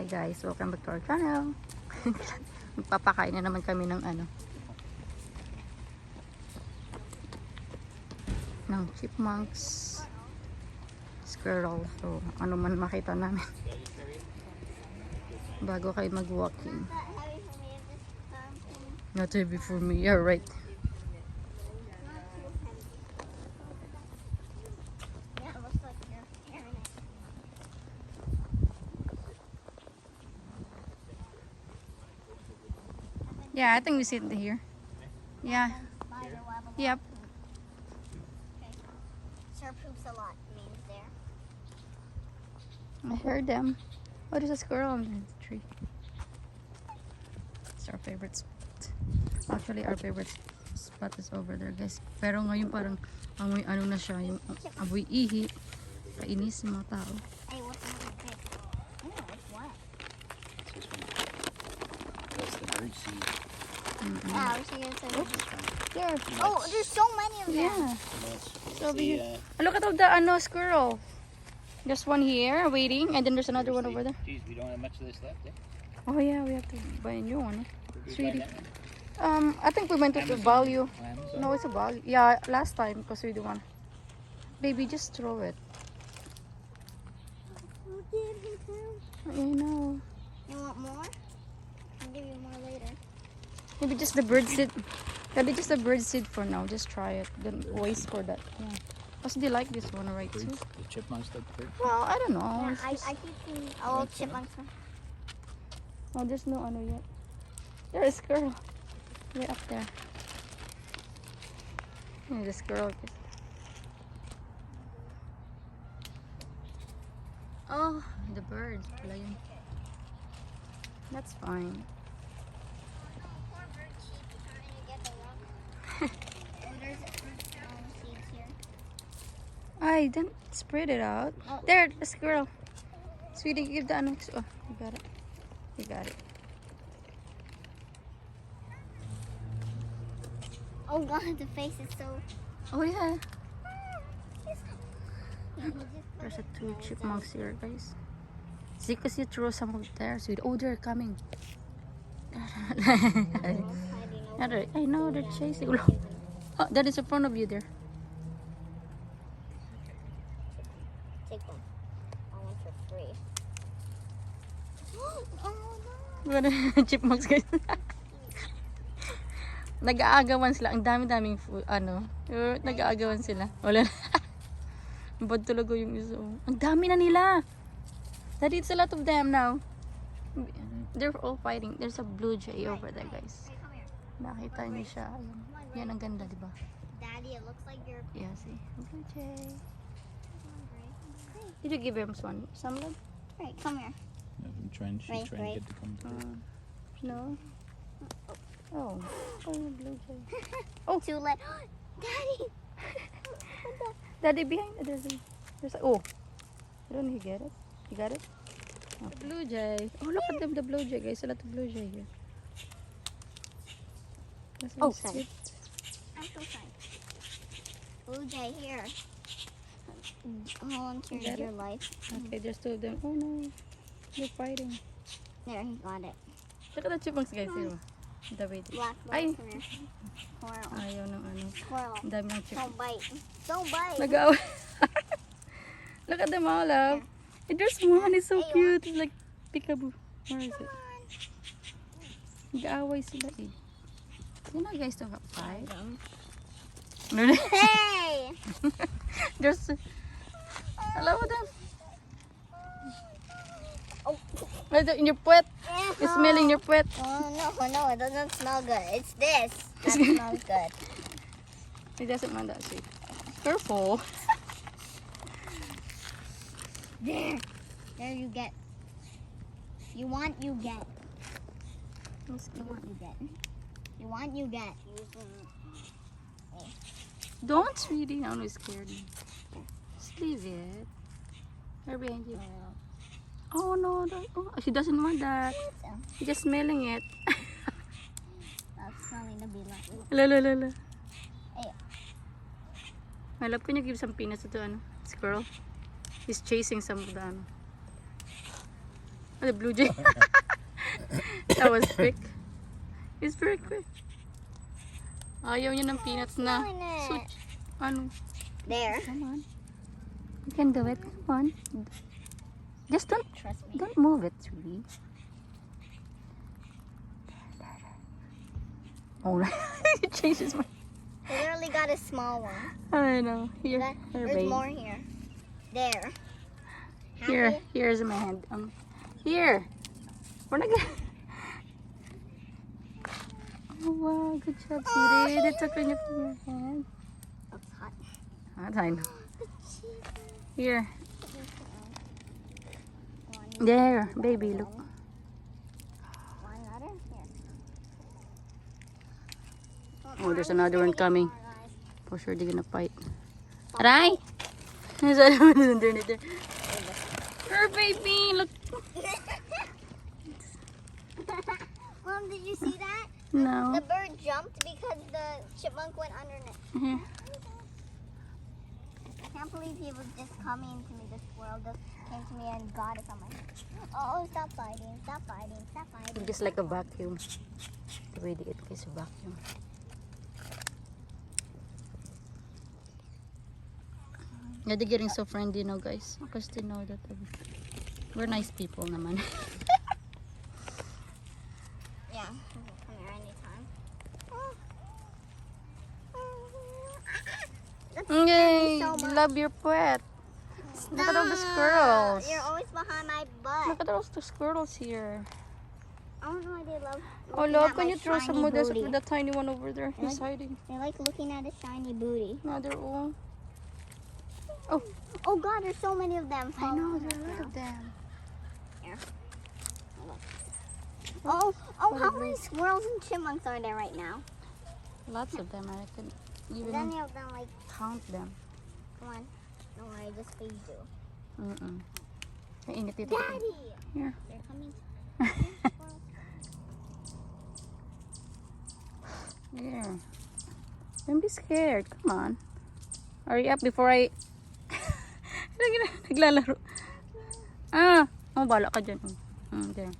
Hi guys, welcome back to our channel. Magpapakain na naman kami ng ng chipmunks, squirrels, so ano man makita namin bago kayo mag-walking. Not heavy for me, you're right. Yeah, I think we sit here. Yeah. Yep. Okay. Sir poops a lot. Means there. I heard them. Oh, there's a squirrel on the tree. It's our favorite spot. Actually, our favorite spot is over there, guys. Pero ngayon parang amoy ano na siya, yung amoy ihi. Kainis ng mga tao. Hey, what's the big? Oh, it's what? That's the bird seed. Yeah, I was thinking it's There. Oh, there's so many of them. Yeah. So over See, here. Oh, look at all the squirrel. There's one here waiting, and then there's another one over there. Geez, we don't have much of this left, eh? Oh yeah, we have to buy a new one. Did we Sweetie. buy that one? I think we went to the Amazon. value. Oh, Amazon? No, it's a value. Yeah, last time because we don't want. Baby, just throw it. I know. You want more? I'll give you more later. Maybe just the bird seed. Maybe just the bird seed for now. Just try it. Don't waste for that. Yeah. Because they like this one, right? Too. Birds? The chipmunks like bird? Well, I don't know. Yeah, It's just- I keep seeing old chipmunks. Oh, there's no ano yet. There's a squirrel. Way up there. Yeah, the squirrel. Oh, the birds. Pala yun. That's fine. Poor bird sheep is trying to get the rock. Oh, there's seeds here. Ay, then spread it out. Oh. There, the squirrel. Sweetie, give the ano. Oh, you got it. You got it. Oh God, the face is so. Oh yeah. Yeah, he just There's a two chipmunks here, guys. See, because you throw some of there, sweet. Oh, they're coming. hiding over. I know they're chasing. Oh, that is in front of you there. Take one. I want for free. Oh no. What chipmunks, guys? Nag-aagawan sila. Ang dami-daming food, nag-aagawan sila. Wala na. Bad talaga yung isa. Ang dami na nila. Daddy, it's a lot of them now. They're all fighting. There's a bluejay over there, guys. Hey, come here. Nakita niyo siya. Ayan. Yan ang ganda, di ba? Daddy, it looks like you're. Yeah, see. Bluejay. Hey, Did you give him some love? right, come here. I'm trying, she's Right, trying right. to get to come to the No. Oh, bluejay. Oh, too late. Daddy. Daddy, behind. There's a, oh. I don't know, he get it? You got it? Oh. The bluejay. Oh, look at them, the bluejay, guys. A lot of bluejay here. That's Oh, nice. sorry. I'm so sorry. Blue jay here. Volunteer Got your it? life. Okay, there's two of them. Oh no, they're fighting. There, he got it. Look at the chipmunks, guys. Here. The way they... Black Ay! box. Come here. Squirrel. Ayaw ng ano. Squirrel. Ang dami ng chipmunks. Don't bite. Don't bite. Nag-away. Look at them all, love. And there's one. It's so Hey, cute. It's like peekaboo. Where is Come it? on. Nag-aaway sila eh. You know guys to have fight? Hey! There's... Alam mo them. Oh. In your puwet. You're smelling your puwet. Oh no, it doesn't smell good. It's this. That smells good. It doesn't mind that sweet. Careful. There. There you get. You want, you get. You want, you get. You want, you get. Don't, sweetie. No, no, scared me. Just leave it. They're behind you. Oh no, oh, she doesn't want that. She's just smelling it. That's smelling the bilang. La la la la. Hey. My love, can you give some peanuts to the squirrel? He's chasing some of the Oh, the blue jay. That was quick. It's very quick. Ayaw niya ng peanuts na. Doing it. So, ano? There. Come on. You can do it. Come on. Just don't Trust me. don't move it, sweetie. Oh, he changed his mind. I literally got a small one. I know. Here, here, There's babe. more here. There. Here, Happy? here's my hand. Here. We're not gonna. Oh wow, good job, sweetie. They took on your hand. That's hot. Hot, I know. Here, One, there, baby. Look. one another. Here. Oh, there's another one coming. For sure, they're gonna fight. Aray! There's another one underneath there. Her baby, look. Mom, did you see that? No. The bird jumped because the chipmunk went underneath. Mhm. I can't believe he was just coming to me. The squirrel just came to me and got it on my hand. Oh, stop fighting, stop fighting, stop fighting. Just like a vacuum. The way they eat is a vacuum. Yeah, they're getting so friendly now, guys. Because they know that we're nice people naman. Yeah, come here anytime. That scared Yay! me so much. Love your pet. Look at all the squirrels. You're always behind my butt. Look at all the squirrels here. I don't know why they love. Oh, looking look, at can my you throw some shiny more? There's booty. the tiny one over there. He's Really? hiding. They like looking at a shiny booty. No, they're all. Oh God, there's so many of them. I know, following there are a us lot now. of them. Oh, how many squirrels and chipmunks are there right now? Lots of them. I can Is even any of them like, count them. come on, don't worry, just feed you. Mm-mm. Mainit dito. Daddy! Here. They're coming. Here. Don't be scared. Come on. Hurry up before I... Naglalaro. Ah! Oh, bala ka dyan. There.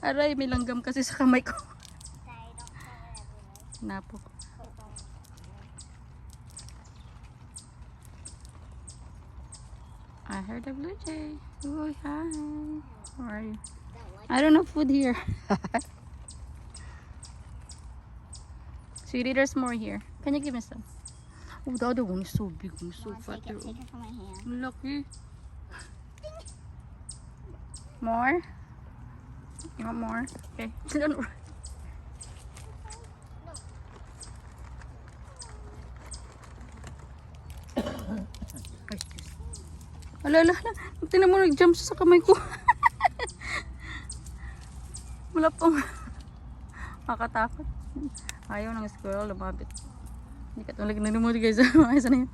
Aray, may langgam kasi sa kamay ko. Daddy, don't throw it everywhere. Napo. I heard a blue jay. Oh, hi. How are you? I don't have food here. Sweetie, there's more here. Can you give me some? Oh, the other one is so big. It's so Come on, fat. take it from my hand. Lucky. More? You want more? Okay. Don't worry. Ala, ala, ala. Tingnan mo, nag-jump siya sa kamay ko. Wala pong makatakot. Ayaw ng squirrel, lumapit. Hindi ka tulag na mo guys. Mga isa na yun.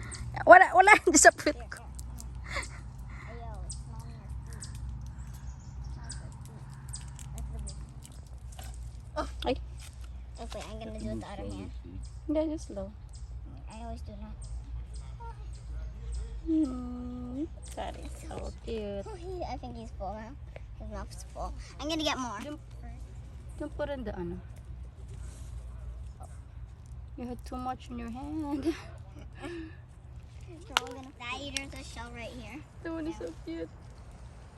Wala, wala. Hindi sa puwit ko. Ayo, it's mommy or feet. Not the feet. That's the big. Ay. Oh, wait, I'm gonna do it with the other hand. Hindi, just slow. I always do that. That is so cute. Oh, I think he's full now. His mouth's full. I'm gonna get more. Don't put in the ano. You had too much in your hand. So we're gonna. Daddy, there's a shell right here. That one is so cute.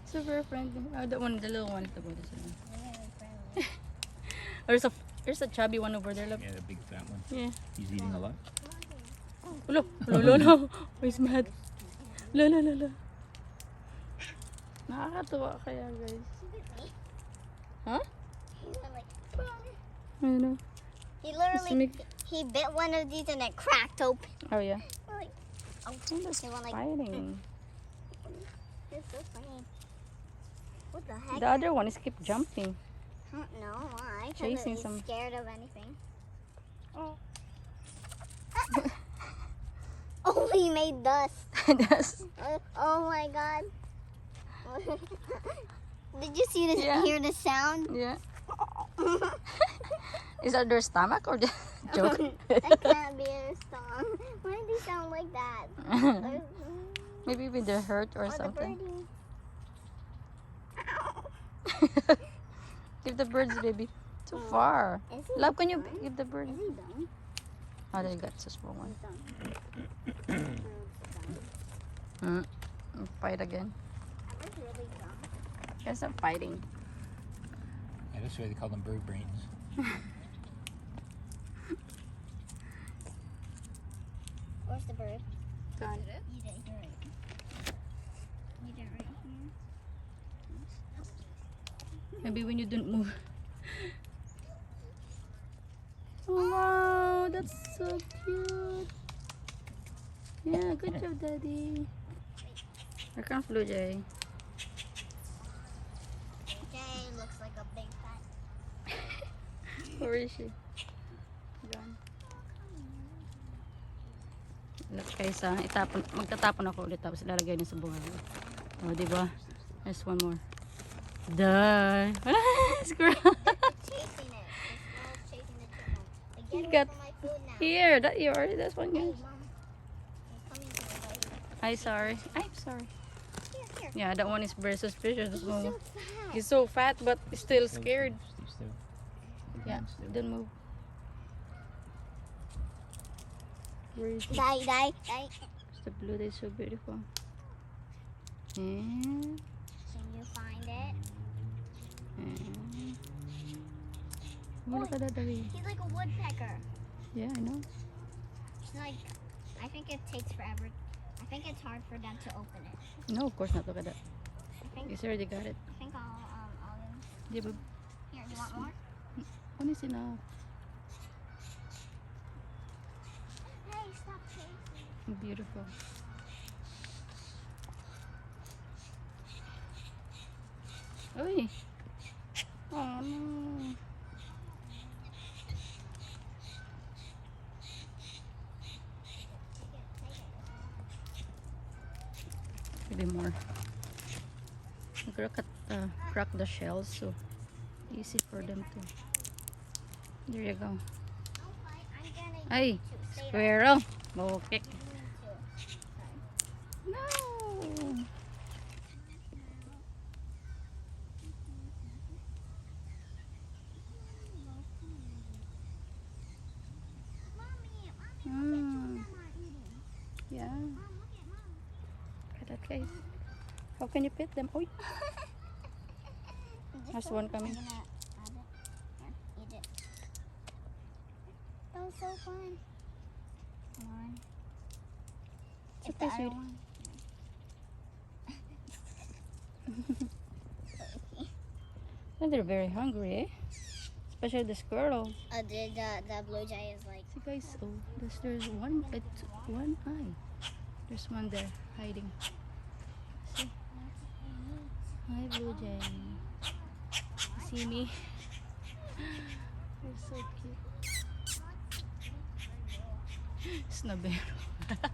So very friendly. Oh, that one, the little one is the one. Really friendly. There's a chubby one over there. Look. Yeah, the big fat one. Yeah. He's eating a lot. Ulo, ulo, ulo. Oh, he's mad. Ulo, ulo, ulo. Nakakatuwa kaya, guys. Huh? He's like, I know. he literally Make- he bit one of these and it cracked open. Oh, yeah. We're like, oh, That's he went like, fighting. it's so funny. What the heck? The other one is keep jumping. I don't know why. Chasing He's some- scared of anything. Oh. Oh, he made dust. That's, Oh my god. Did you see this? Yeah. Hear the sound? yeah. Is that their stomach or the joke? That can't be a song. Why do they sound like that? Maybe with their hurt or Oh, the something. birdie. Give the birds, baby. Too far. Is he Love, can you done? give the bird? Is he done? Oh, they got a small one. He's done. Bird's done. Fight again. I was really done. Guys are fighting. Yeah, that's why they call them bird brains. Where's the bird? Gone. Eat it. Eat it right here. Maybe when you don't move. Wow, that's so cute. Yeah, good job, Daddy. Here comes Bluejay. Jay looks like a big fat. Where is she? Gone. Look guys, magtatapon ako ulit tapos ilalagay niya sa bunga. Oh, di ba? There's one more. Done. Squirrel. Chasing it. The squirrel's chasing the chipmunk. Like, You get got away from my food now. here. That you already. That's one, Hey, guys. Mom. He's coming to me right here. I'm sorry. I'm sorry. Here. Yeah, that one is very suspicious. He's so fat. He's so fat, but still scared. Stay still. Yeah, don't move. Where is he? Die. The blue is so beautiful. And Can you find it? look at that, Daddy. He's like a woodpecker. Yeah, I know. It's like, I think it takes forever. I think it's hard for them to open it. No, of course not. Look at that. I think He's already got it. I'll Yeah, but here. You want more? one is enough. Hey, stop chasing. Beautiful. Oy. Oh no. Maybe more. Crack the shells so easy for them to. There you go. Don't fight. I'm gonna Ay, eat you. Stay there. squirrel. Okay. Me too. Sorry. No. Mommy, Mm. look at them are eating. Yeah. Mom, look at Mom. Look at that guys. How can you pet them? Oh, there's one coming. I'm gonna add it. Here, eat it. That was so fun. Come on. It's It's the okay, other sweetie. one. And they're very hungry, eh? Especially the squirrel. The blue jay is like. See guys, oh, there's one eye. There's one there hiding. See? Hi, Bluejay. See me? They're so cute. Snabero.